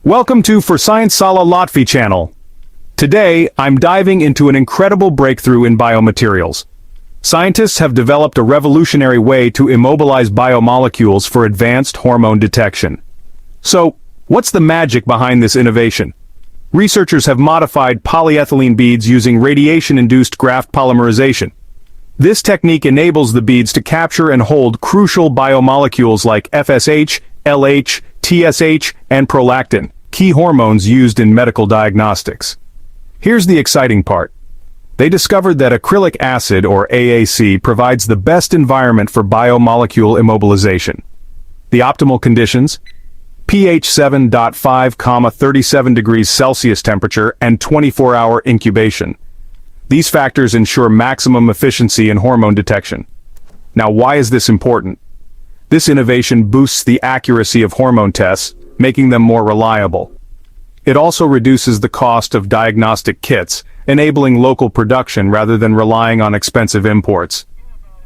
Welcome to For Science Salah Lotfy channel. Today, I'm diving into an incredible breakthrough in biomaterials. Scientists have developed a revolutionary way to immobilize biomolecules for advanced hormone detection. So, what's the magic behind this innovation? Researchers have modified polyethylene beads using radiation-induced graft polymerization. This technique enables the beads to capture and hold crucial biomolecules like FSH, LH, TSH, and prolactin, key hormones used in medical diagnostics. Here's the exciting part. They discovered that acrylic acid, or AAC, provides the best environment for biomolecule immobilization. The optimal conditions: pH 7.5, 37 degrees Celsius temperature, and 24-hour incubation. These factors ensure maximum efficiency in hormone detection. Now, why is this important? This innovation boosts the accuracy of hormone tests, making them more reliable. It also reduces the cost of diagnostic kits, enabling local production rather than relying on expensive imports.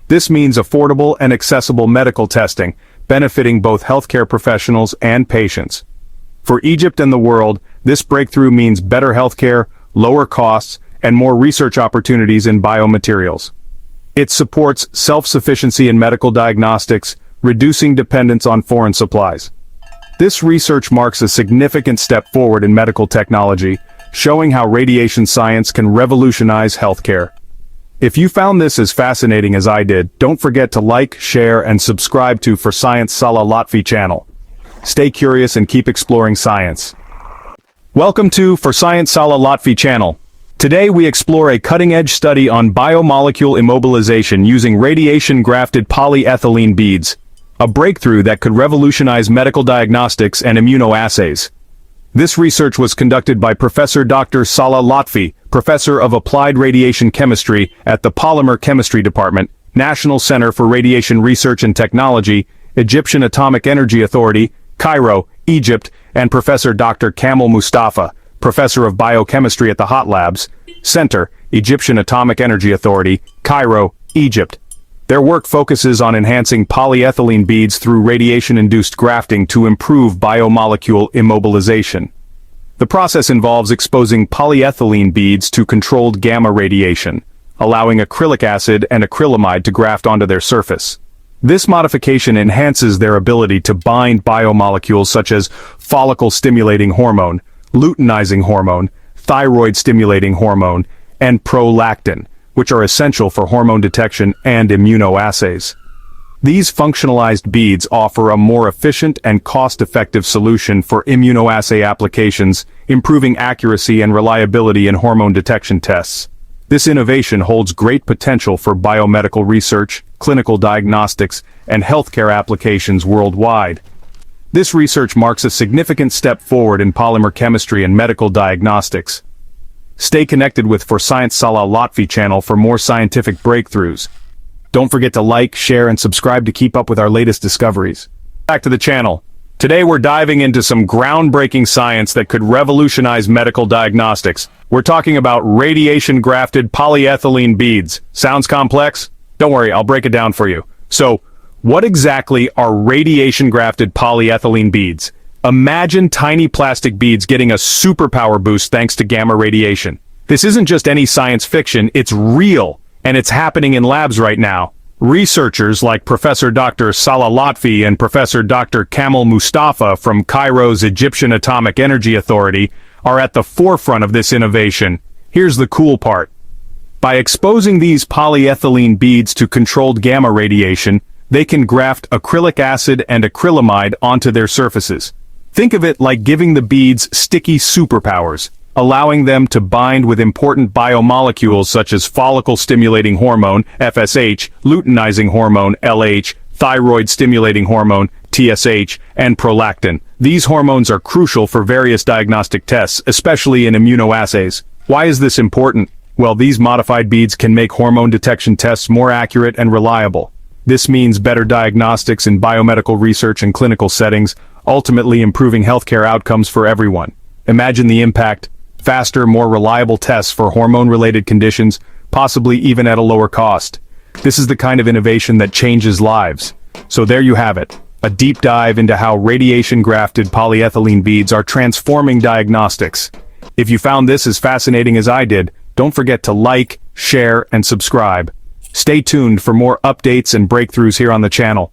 This means affordable and accessible medical testing, benefiting both healthcare professionals and patients. For Egypt and the world, this breakthrough means better healthcare, lower costs, and more research opportunities in biomaterials. It supports self-sufficiency in medical diagnostics, reducing dependence on foreign supplies. This research marks a significant step forward in medical technology, showing how radiation science can revolutionize healthcare. If you found this as fascinating as I did, don't forget to like, share, and subscribe to For Science Salah Lotfy channel. Stay curious and keep exploring science. Welcome to For Science Salah Lotfy channel. Today we explore a cutting-edge study on biomolecule immobilization using radiation-grafted polyethylene beads, a breakthrough that could revolutionize medical diagnostics and immunoassays. This research was conducted by Professor Dr. Salah Lotfy, Professor of Applied Radiation Chemistry at the Polymer Chemistry Department, National Center for Radiation Research and Technology, Egyptian Atomic Energy Authority, Cairo, Egypt, and Professor Dr. Kamel Moustafa, Professor of Biochemistry at the Hot Labs, Center, Egyptian Atomic Energy Authority, Cairo, Egypt. Their work focuses on enhancing polyethylene beads through radiation-induced grafting to improve biomolecule immobilization. The process involves exposing polyethylene beads to controlled gamma radiation, allowing acrylic acid and acrylamide to graft onto their surface. This modification enhances their ability to bind biomolecules such as follicle-stimulating hormone, luteinizing hormone, thyroid-stimulating hormone, and prolactin, which are essential for hormone detection and immunoassays. These functionalized beads offer a more efficient and cost-effective solution for immunoassay applications, improving accuracy and reliability in hormone detection tests. This innovation holds great potential for biomedical research, clinical diagnostics, and healthcare applications worldwide. This research marks a significant step forward in polymer chemistry and medical diagnostics. Stay connected with For Science Salah Lotfy channel for more scientific breakthroughs. Don't forget to like, share, and subscribe to keep up with our latest discoveries. Back to the channel. Today we're diving into some groundbreaking science that could revolutionize medical diagnostics. We're talking about radiation-grafted polyethylene beads. Sounds complex? Don't worry, I'll break it down for you. So, what exactly are radiation-grafted polyethylene beads? Imagine tiny plastic beads getting a superpower boost thanks to gamma radiation. This isn't just any science fiction, it's real, and it's happening in labs right now. Researchers like Professor Dr. Salah Lotfy and Professor Dr. Kamel Moustafa from Cairo's Egyptian Atomic Energy Authority are at the forefront of this innovation. Here's the cool part. By exposing these polyethylene beads to controlled gamma radiation, they can graft acrylic acid and acrylamide onto their surfaces. Think of it like giving the beads sticky superpowers, allowing them to bind with important biomolecules such as follicle-stimulating hormone, FSH, luteinizing hormone, LH, thyroid-stimulating hormone, TSH, and prolactin. These hormones are crucial for various diagnostic tests, especially in immunoassays. Why is this important? Well, these modified beads can make hormone detection tests more accurate and reliable. This means better diagnostics in biomedical research and clinical settings, ultimately improving healthcare outcomes for everyone. Imagine the impact: faster, more reliable tests for hormone-related conditions, possibly even at a lower cost. This is the kind of innovation that changes lives. So there you have it. a deep dive into how radiation-grafted polyethylene beads are transforming diagnostics. If you found this as fascinating as I did, don't forget to like, share, and subscribe. Stay tuned for more updates and breakthroughs here on the channel.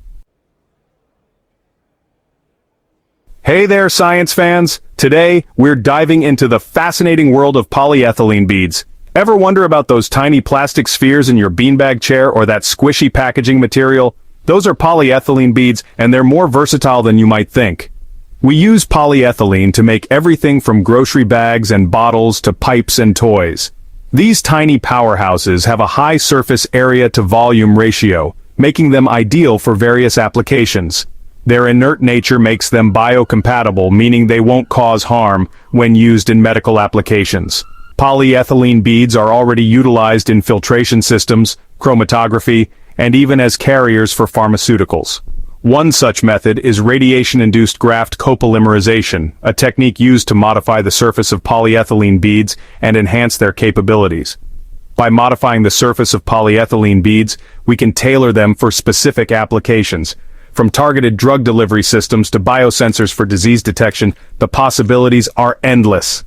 Hey there, science fans! Today, we're diving into the fascinating world of polyethylene beads. Ever wonder about those tiny plastic spheres in your beanbag chair or that squishy packaging material? Those are polyethylene beads, and they're more versatile than you might think. We use polyethylene to make everything from grocery bags and bottles to pipes and toys. These tiny powerhouses have a high surface area to volume ratio, making them ideal for various applications. Their inert nature makes them biocompatible, meaning they won't cause harm when used in medical applications. Polyethylene beads are already utilized in filtration systems, chromatography, and even as carriers for pharmaceuticals. One such method is radiation-induced graft copolymerization, a technique used to modify the surface of polyethylene beads and enhance their capabilities. By modifying the surface of polyethylene beads, we can tailor them for specific applications. From targeted drug delivery systems to biosensors for disease detection, the possibilities are endless.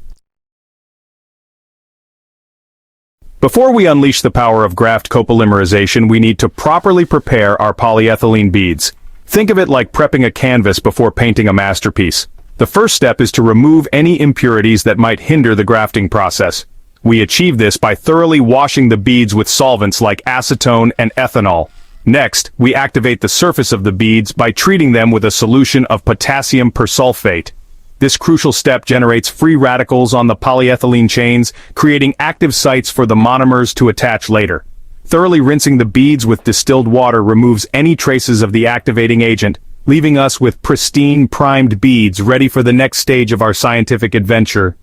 Before we unleash the power of graft copolymerization, we need to properly prepare our polyethylene beads. Think of it like prepping a canvas before painting a masterpiece. The first step is to remove any impurities that might hinder the grafting process. We achieve this by thoroughly washing the beads with solvents like acetone and ethanol. Next, we activate the surface of the beads by treating them with a solution of potassium persulfate. This crucial step generates free radicals on the polyethylene chains, creating active sites for the monomers to attach later. Thoroughly rinsing the beads with distilled water removes any traces of the activating agent, leaving us with pristine, primed beads ready for the next stage of our scientific adventure.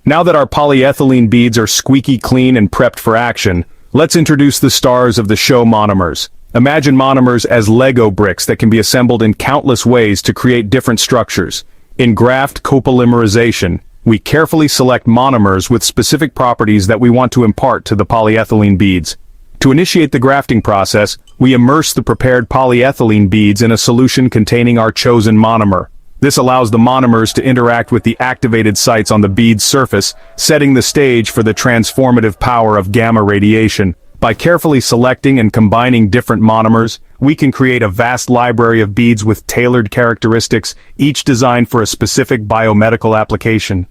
Now that our polyethylene beads are squeaky clean and prepped for action, let's introduce the stars of the show, monomers. Imagine monomers as Lego bricks that can be assembled in countless ways to create different structures. In graft copolymerization, we carefully select monomers with specific properties that we want to impart to the polyethylene beads. To initiate the grafting process, we immerse the prepared polyethylene beads in a solution containing our chosen monomer. This allows the monomers to interact with the activated sites on the bead's surface, setting the stage for the transformative power of gamma radiation. By carefully selecting and combining different monomers, we can create a vast library of beads with tailored characteristics, each designed for a specific biomedical application.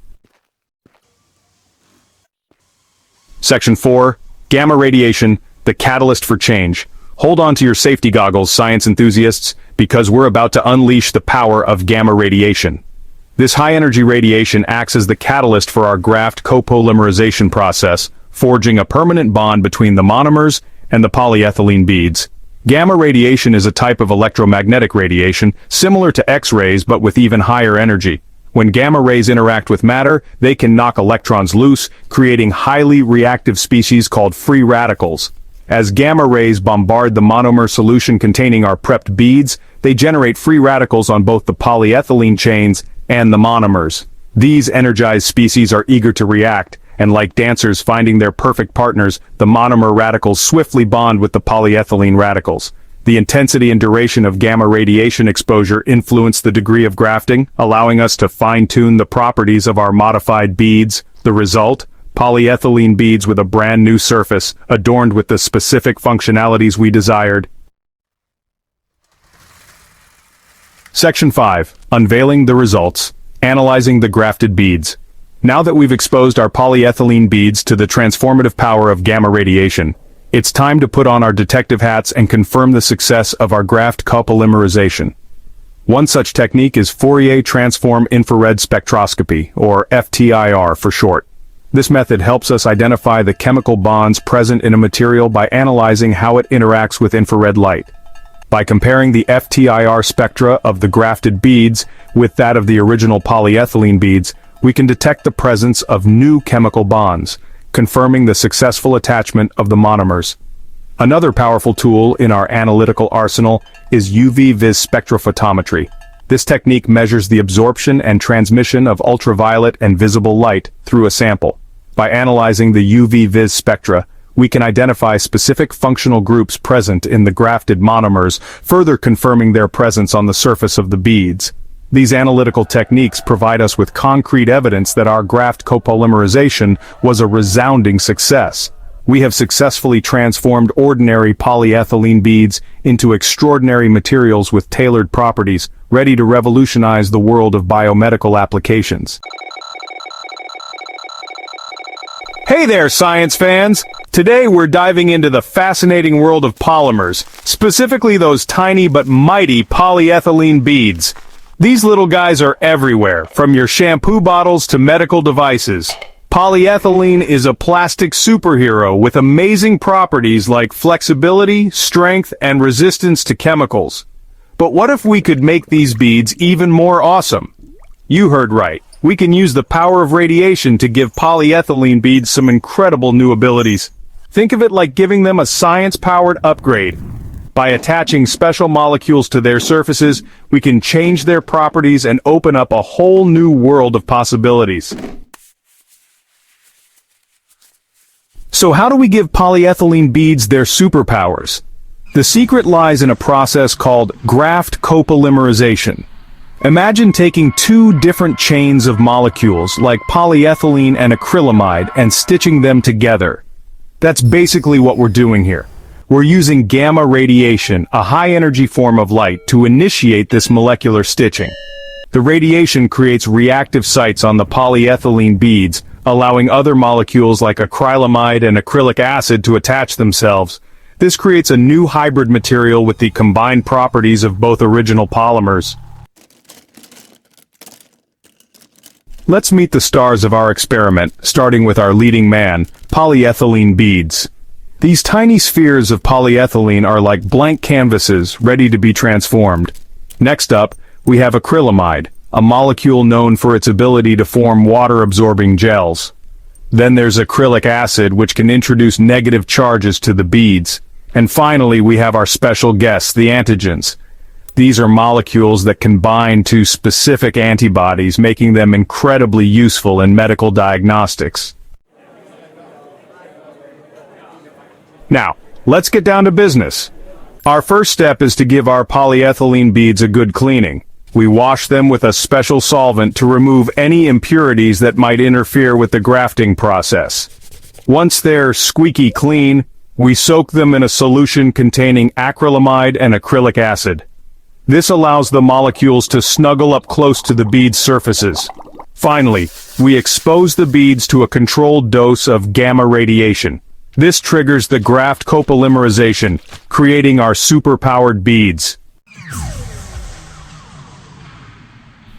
Section 4. Gamma radiation, the catalyst for change. Hold on to your safety goggles, science enthusiasts, because we're about to unleash the power of gamma radiation. This high-energy radiation acts as the catalyst for our graft copolymerization process, forging a permanent bond between the monomers and the polyethylene beads. Gamma radiation is a type of electromagnetic radiation, similar to X-rays but with even higher energy. When gamma rays interact with matter, they can knock electrons loose, creating highly reactive species called free radicals. As gamma rays bombard the monomer solution containing our prepped beads, they generate free radicals on both the polyethylene chains and the monomers. These energized species are eager to react, and like dancers finding their perfect partners, the monomer radicals swiftly bond with the polyethylene radicals. The intensity and duration of gamma radiation exposure influence the degree of grafting, allowing us to fine-tune the properties of our modified beads. The result? Polyethylene beads with a brand new surface, adorned with the specific functionalities we desired. Section 5. Unveiling the results. Analyzing the grafted beads. Now that we've exposed our polyethylene beads to the transformative power of gamma radiation, it's time to put on our detective hats and confirm the success of our graft copolymerization. One such technique is Fourier transform infrared spectroscopy, or FTIR for short. This method helps us identify the chemical bonds present in a material by analyzing how it interacts with infrared light. By comparing the FTIR spectra of the grafted beads with that of the original polyethylene beads, we can detect the presence of new chemical bonds, confirming the successful attachment of the monomers. Another powerful tool in our analytical arsenal is UV-vis spectrophotometry. This technique measures the absorption and transmission of ultraviolet and visible light through a sample. By analyzing the UV-vis spectra, we can identify specific functional groups present in the grafted monomers, further confirming their presence on the surface of the beads. These analytical techniques provide us with concrete evidence that our graft copolymerization was a resounding success. We have successfully transformed ordinary polyethylene beads into extraordinary materials with tailored properties, ready to revolutionize the world of biomedical applications. Hey there, science fans! Today we're diving into the fascinating world of polymers, specifically those tiny but mighty polyethylene beads. These little guys are everywhere, from your shampoo bottles to medical devices. Polyethylene is a plastic superhero with amazing properties like flexibility, strength, and resistance to chemicals. But what if we could make these beads even more awesome? You heard right. We can use the power of radiation to give polyethylene beads some incredible new abilities. Think of it like giving them a science-powered upgrade. By attaching special molecules to their surfaces, we can change their properties and open up a whole new world of possibilities. So how do we give polyethylene beads their superpowers? The secret lies in a process called graft copolymerization. Imagine taking two different chains of molecules like polyethylene and acrylamide and stitching them together. That's basically what we're doing here. We're using gamma radiation, a high-energy form of light, to initiate this molecular stitching. The radiation creates reactive sites on the polyethylene beads, allowing other molecules like acrylamide and acrylic acid to attach themselves. This creates a new hybrid material with the combined properties of both original polymers. Let's meet the stars of our experiment, starting with our leading man, polyethylene beads. These tiny spheres of polyethylene are like blank canvases ready to be transformed. Next up, we have acrylamide, a molecule known for its ability to form water-absorbing gels. Then there's acrylic acid, which can introduce negative charges to the beads. And finally, we have our special guests, the antigens. These are molecules that can bind to specific antibodies, making them incredibly useful in medical diagnostics. Now, let's get down to business. Our first step is to give our polyethylene beads a good cleaning. We wash them with a special solvent to remove any impurities that might interfere with the grafting process. Once they're squeaky clean, we soak them in a solution containing acrylamide and acrylic acid. This allows the molecules to snuggle up close to the bead's surfaces. Finally, we expose the beads to a controlled dose of gamma radiation. This triggers the graft copolymerization, creating our super-powered beads.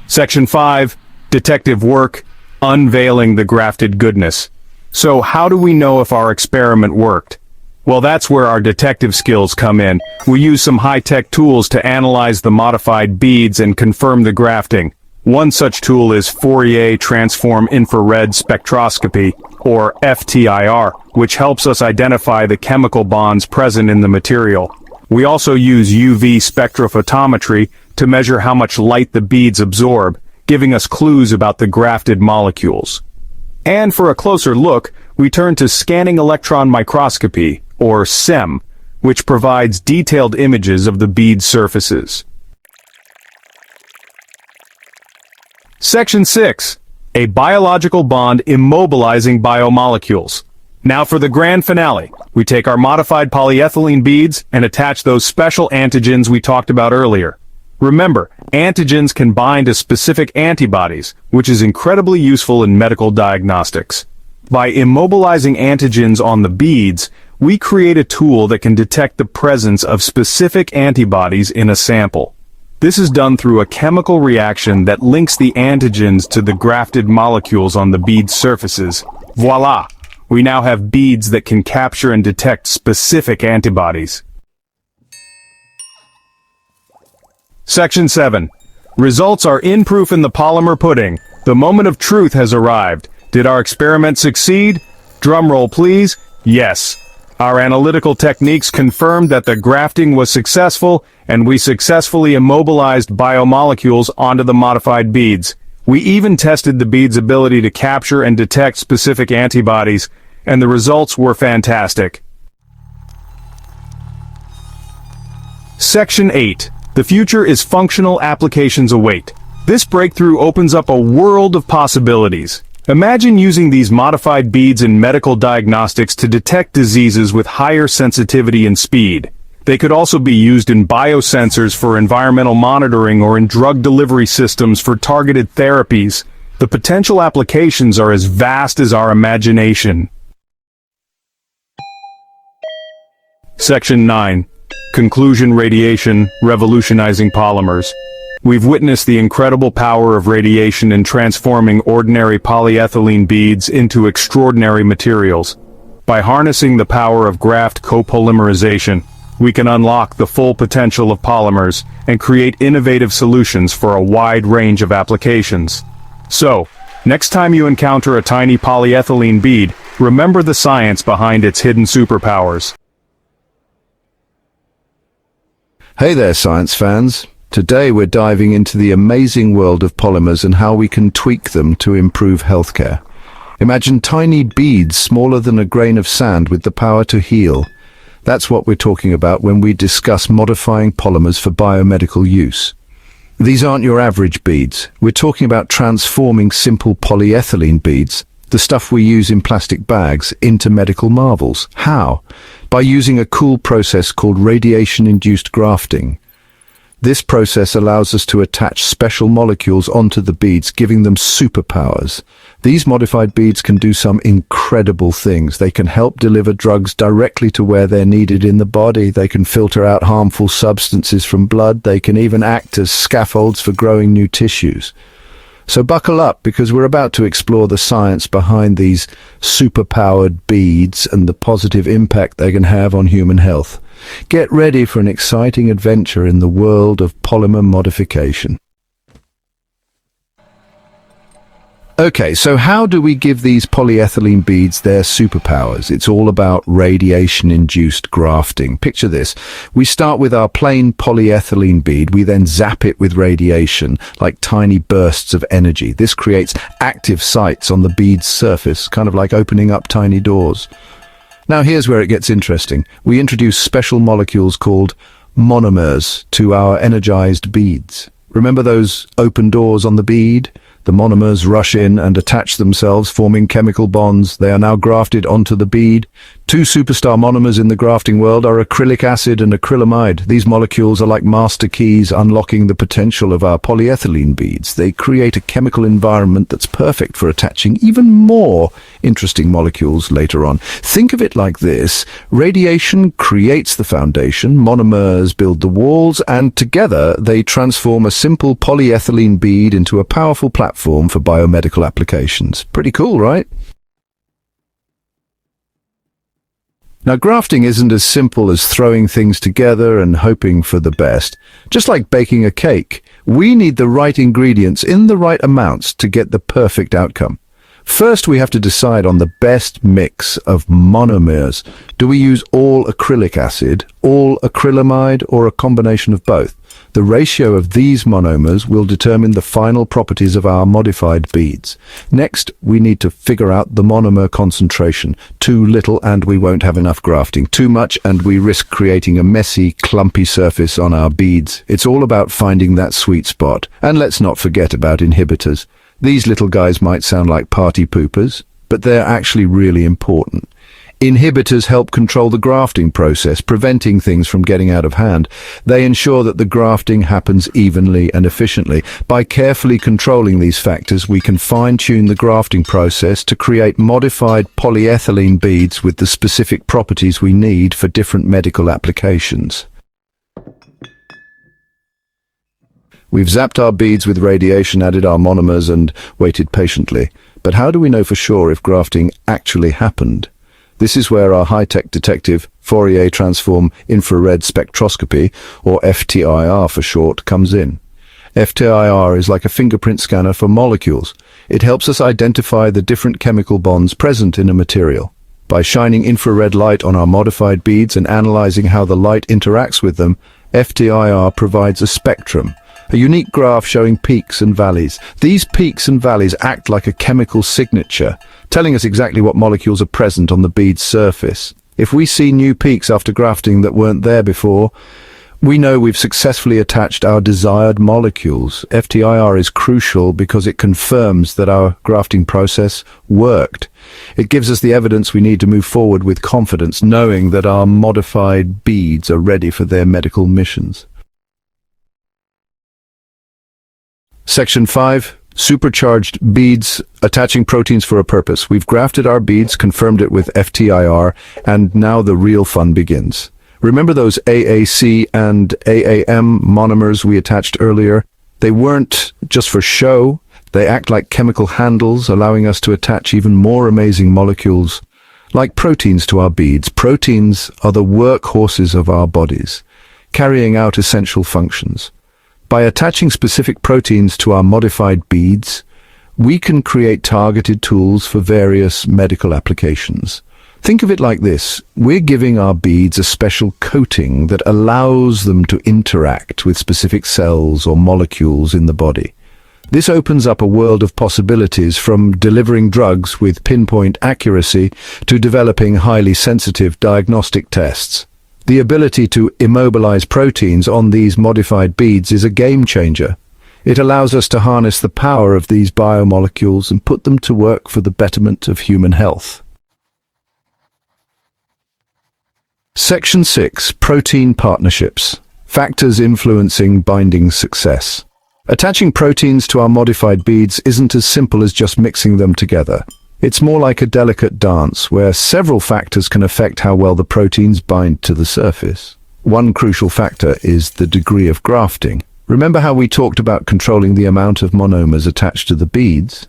Section 5. Detective work, unveiling the grafted goodness. So how do we know if our experiment worked? Well, that's where our detective skills come in. We use some high-tech tools to analyze the modified beads and confirm the grafting. One such tool is Fourier Transform Infrared Spectroscopy, or FTIR, which helps us identify the chemical bonds present in the material. We also use UV spectrophotometry to measure how much light the beads absorb, giving us clues about the grafted molecules. And for a closer look, we turn to scanning electron microscopy, or SEM, which provides detailed images of the bead surfaces. Section 6. A biological bond immobilizing biomolecules. Now for the grand finale. We take our modified polyethylene beads and attach those special antigens we talked about earlier. Remember, antigens can bind to specific antibodies, which is incredibly useful in medical diagnostics. By immobilizing antigens on the beads, we create a tool that can detect the presence of specific antibodies in a sample. This is done through a chemical reaction that links the antigens to the grafted molecules on the bead surfaces. Voila! We now have beads that can capture and detect specific antibodies. Section 7. Results are in proof in the polymer pudding. The moment of truth has arrived. Did our experiment succeed? Drumroll please. Yes. Our analytical techniques confirmed that the grafting was successful, and we successfully immobilized biomolecules onto the modified beads. We even tested the bead's ability to capture and detect specific antibodies. and the results were fantastic. Section 8. The future is functional applications await. This breakthrough opens up a world of possibilities. Imagine using these modified beads in medical diagnostics to detect diseases with higher sensitivity and speed. They could also be used in biosensors for environmental monitoring or in drug delivery systems for targeted therapies. The potential applications are as vast as our imagination. Section 9. Conclusion: Radiation, revolutionizing polymers. We've witnessed the incredible power of radiation in transforming ordinary polyethylene beads into extraordinary materials. By harnessing the power of graft copolymerization, we can unlock the full potential of polymers and create innovative solutions for a wide range of applications. So, next time you encounter a tiny polyethylene bead, remember the science behind its hidden superpowers. Hey there, science fans. Today we're diving into the amazing world of polymers and how we can tweak them to improve healthcare. Imagine tiny beads smaller than a grain of sand with the power to heal. That's what we're talking about when we discuss modifying polymers for biomedical use. These aren't your average beads. We're talking about transforming simple polyethylene beads, the stuff we use in plastic bags, into medical marvels. How? By using a cool process called radiation-induced grafting. This process allows us to attach special molecules onto the beads, giving them superpowers. These modified beads can do some incredible things. They can help deliver drugs directly to where they're needed in the body. They can filter out harmful substances from blood. They can even act as scaffolds for growing new tissues. So buckle up, because we're about to explore the science behind these superpowered beads and the positive impact they can have on human health. Get ready for an exciting adventure in the world of polymer modification. Okay, so how do we give these polyethylene beads their superpowers? It's all about radiation-induced grafting. Picture this. We start with our plain polyethylene bead. We then zap it with radiation, like tiny bursts of energy. This creates active sites on the bead's surface, kind of like opening up tiny doors. Now here's where it gets interesting. We introduce special molecules called monomers to our energized beads. Remember those open doors on the bead? The monomers rush in and attach themselves, forming chemical bonds. They are now grafted onto the bead. Two superstar monomers in the grafting world are acrylic acid and acrylamide. These molecules are like master keys, unlocking the potential of our polyethylene beads. They create a chemical environment that's perfect for attaching even more interesting molecules later on. Think of it like this. Radiation creates the foundation, monomers build the walls, and together they transform a simple polyethylene bead into a powerful platform for biomedical applications. Pretty cool, right? Now, grafting isn't as simple as throwing things together and hoping for the best. Just like baking a cake, we need the right ingredients in the right amounts to get the perfect outcome. First, we have to decide on the best mix of monomers. Do we use all acrylic acid, all acrylamide, or a combination of both? The ratio of these monomers will determine the final properties of our modified beads. Next, we need to figure out the monomer concentration. Too little and we won't have enough grafting. Too much and we risk creating a messy, clumpy surface on our beads. It's all about finding that sweet spot. And let's not forget about inhibitors. These little guys might sound like party poopers, but they're actually really important. Inhibitors help control the grafting process, preventing things from getting out of hand. They ensure that the grafting happens evenly and efficiently. By carefully controlling these factors, we can fine-tune the grafting process to create modified polyethylene beads with the specific properties we need for different medical applications. We've zapped our beads with radiation, added our monomers, and waited patiently. But how do we know for sure if grafting actually happened? This is where our high-tech detective, Fourier transform infrared spectroscopy, or FTIR for short, comes in. FTIR is like a fingerprint scanner for molecules. It helps us identify the different chemical bonds present in a material. By shining infrared light on our modified beads and analyzing how the light interacts with them, FTIR provides a spectrum. a unique graph showing peaks and valleys. These peaks and valleys act like a chemical signature, telling us exactly what molecules are present on the bead's surface. If we see new peaks after grafting that weren't there before, we know we've successfully attached our desired molecules. FTIR is crucial because it confirms that our grafting process worked. It gives us the evidence we need to move forward with confidence, knowing that our modified beads are ready for their medical missions. Section 5. Supercharged beads attaching proteins for a purpose. We've grafted our beads, confirmed it with FTIR, and now the real fun begins. Remember those AAC and AAM monomers we attached earlier? They weren't just for show. They act like chemical handles, allowing us to attach even more amazing molecules, like proteins to our beads. Proteins are the workhorses of our bodies, carrying out essential functions. By attaching specific proteins to our modified beads, we can create targeted tools for various medical applications. Think of it like this: we're giving our beads a special coating that allows them to interact with specific cells or molecules in the body. This opens up a world of possibilities, from delivering drugs with pinpoint accuracy to developing highly sensitive diagnostic tests. The ability to immobilize proteins on these modified beads is a game changer. It allows us to harness the power of these biomolecules and put them to work for the betterment of human health. Section 6. Protein partnerships. Factors influencing binding success. Attaching proteins to our modified beads isn't as simple as just mixing them together. It's more like a delicate dance where several factors can affect how well the proteins bind to the surface. One crucial factor is the degree of grafting. Remember how we talked about controlling the amount of monomers attached to the beads?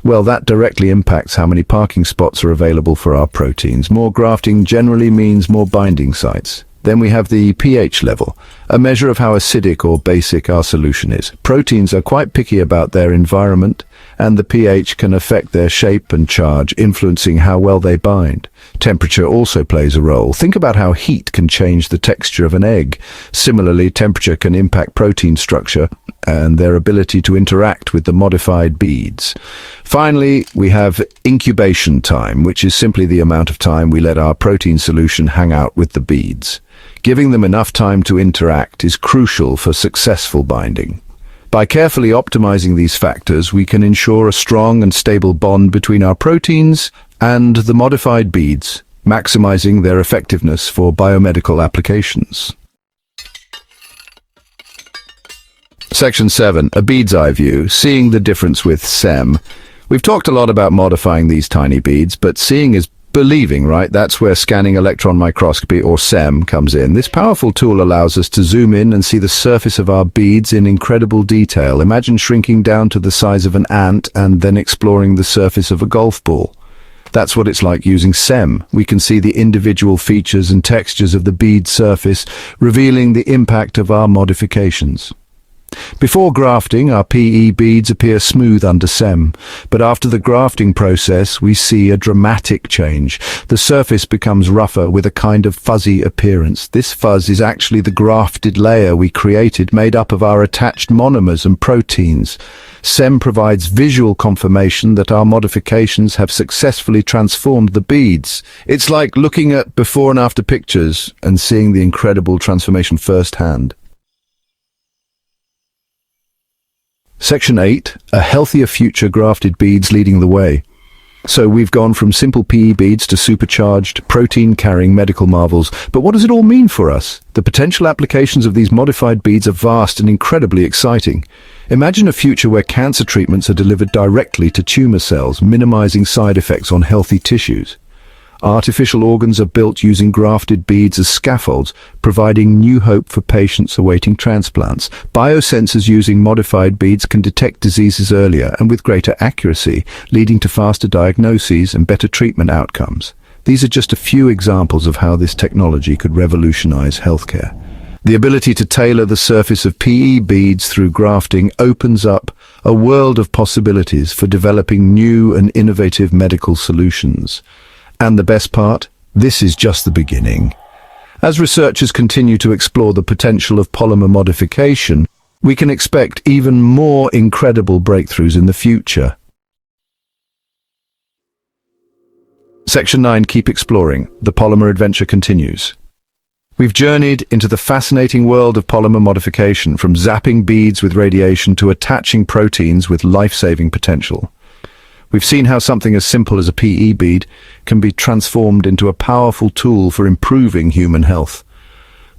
Well, that directly impacts how many parking spots are available for our proteins. More grafting generally means more binding sites. Then we have the pH level, a measure of how acidic or basic our solution is. Proteins are quite picky about their environment, and the pH can affect their shape and charge, influencing how well they bind. Temperature also plays a role. Think about how heat can change the texture of an egg. Similarly, temperature can impact protein structure and their ability to interact with the modified beads. Finally, we have incubation time, which is simply the amount of time we let our protein solution hang out with the beads. Giving them enough time to interact is crucial for successful binding. By carefully optimizing these factors, we can ensure a strong and stable bond between our proteins and the modified beads, maximizing their effectiveness for biomedical applications. Section 7. A bead's eye view, seeing the difference with SEM. We've talked a lot about modifying these tiny beads, but seeing is believing, right? That's where scanning electron microscopy, or SEM, comes in. This powerful tool allows us to zoom in and see the surface of our beads in incredible detail. Imagine shrinking down to the size of an ant and then exploring the surface of a golf ball. That's what it's like using SEM. We can see the individual features and textures of the bead surface, revealing the impact of our modifications. Before grafting, our PE beads appear smooth under SEM, but after the grafting process, we see a dramatic change. The surface becomes rougher with a kind of fuzzy appearance. This fuzz is actually the grafted layer we created, made up of our attached monomers and proteins. SEM provides visual confirmation that our modifications have successfully transformed the beads. It's like looking at before and after pictures and seeing the incredible transformation firsthand. Section 8. A healthier future, grafted beads leading the way. So we've gone from simple PE beads to supercharged, protein-carrying medical marvels. But what does it all mean for us? The potential applications of these modified beads are vast and incredibly exciting. Imagine a future where cancer treatments are delivered directly to tumor cells, minimizing side effects on healthy tissues. Artificial organs are built using grafted beads as scaffolds, providing new hope for patients awaiting transplants. Biosensors using modified beads can detect diseases earlier and with greater accuracy, leading to faster diagnoses and better treatment outcomes. These are just a few examples of how this technology could revolutionize healthcare. The ability to tailor the surface of PE beads through grafting opens up a world of possibilities for developing new and innovative medical solutions. And the best part? This is just the beginning. As researchers continue to explore the potential of polymer modification, We can expect even more incredible breakthroughs in the future. Section 9, Keep Exploring. The polymer adventure continues. We've journeyed into the fascinating world of polymer modification, from zapping beads with radiation to attaching proteins with life-saving potential. We've seen how something as simple as a PE bead can be transformed into a powerful tool for improving human health.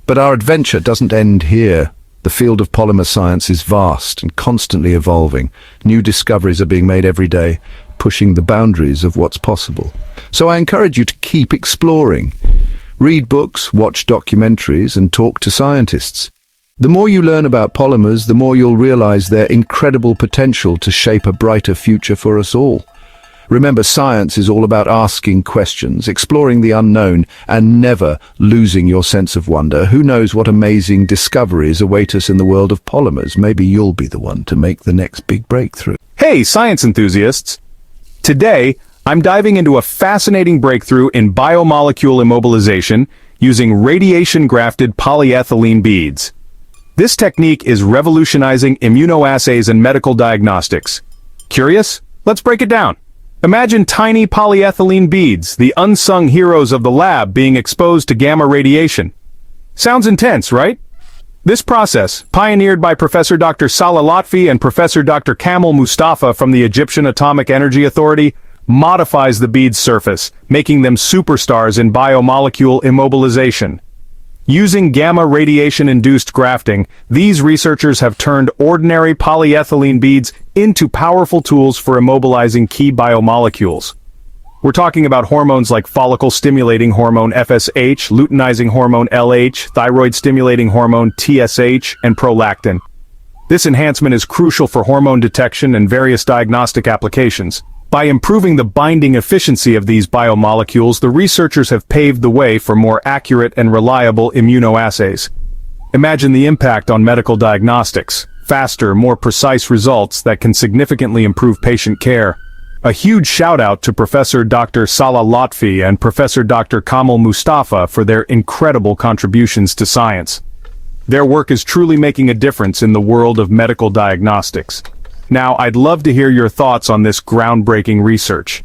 But our adventure doesn't end here. The field of polymer science is vast and constantly evolving. New discoveries are being made every day, pushing the boundaries of what's possible. So I encourage you to keep exploring. Read books, watch documentaries, and talk to scientists. The more you learn about polymers, the more you'll realize their incredible potential to shape a brighter future for us all. Remember, science is all about asking questions, exploring the unknown, and never losing your sense of wonder. Who knows what amazing discoveries await us in the world of polymers? Maybe you'll be the one to make the next big breakthrough. Hey, science enthusiasts! Today, I'm diving into a fascinating breakthrough in biomolecule immobilization using radiation-grafted polyethylene beads. This technique is revolutionizing immunoassays and medical diagnostics. Curious? Let's break it down. Imagine tiny polyethylene beads, the unsung heroes of the lab, being exposed to gamma radiation. Sounds intense, right? This process, pioneered by Professor Dr. Salah Lotfy and Professor Dr. Kamel Moustafa from the Egyptian Atomic Energy Authority, modifies the bead's surface, making them superstars in biomolecule immobilization. Using gamma radiation-induced grafting, these researchers have turned ordinary polyethylene beads into powerful tools for immobilizing key biomolecules. We're talking about hormones like follicle-stimulating hormone FSH, luteinizing hormone LH, thyroid-stimulating hormone TSH, and prolactin. This enhancement is crucial for hormone detection and various diagnostic applications. By improving the binding efficiency of these biomolecules, the researchers have paved the way for more accurate and reliable immunoassays. Imagine the impact on medical diagnostics: faster, more precise results that can significantly improve patient care. A huge shout-out to Professor Dr. Salah Lotfy and Professor Dr. Kamel Moustafa for their incredible contributions to science. Their work is truly making a difference in the world of medical diagnostics. Now, I'd love to hear your thoughts on this groundbreaking research.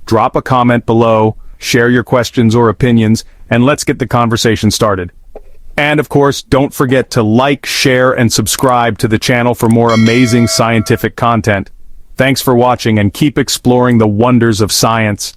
Drop a comment below, share your questions or opinions, and let's get the conversation started. And of course, don't forget to like, share, and subscribe to the channel for more amazing scientific content. Thanks for watching, and keep exploring the wonders of science.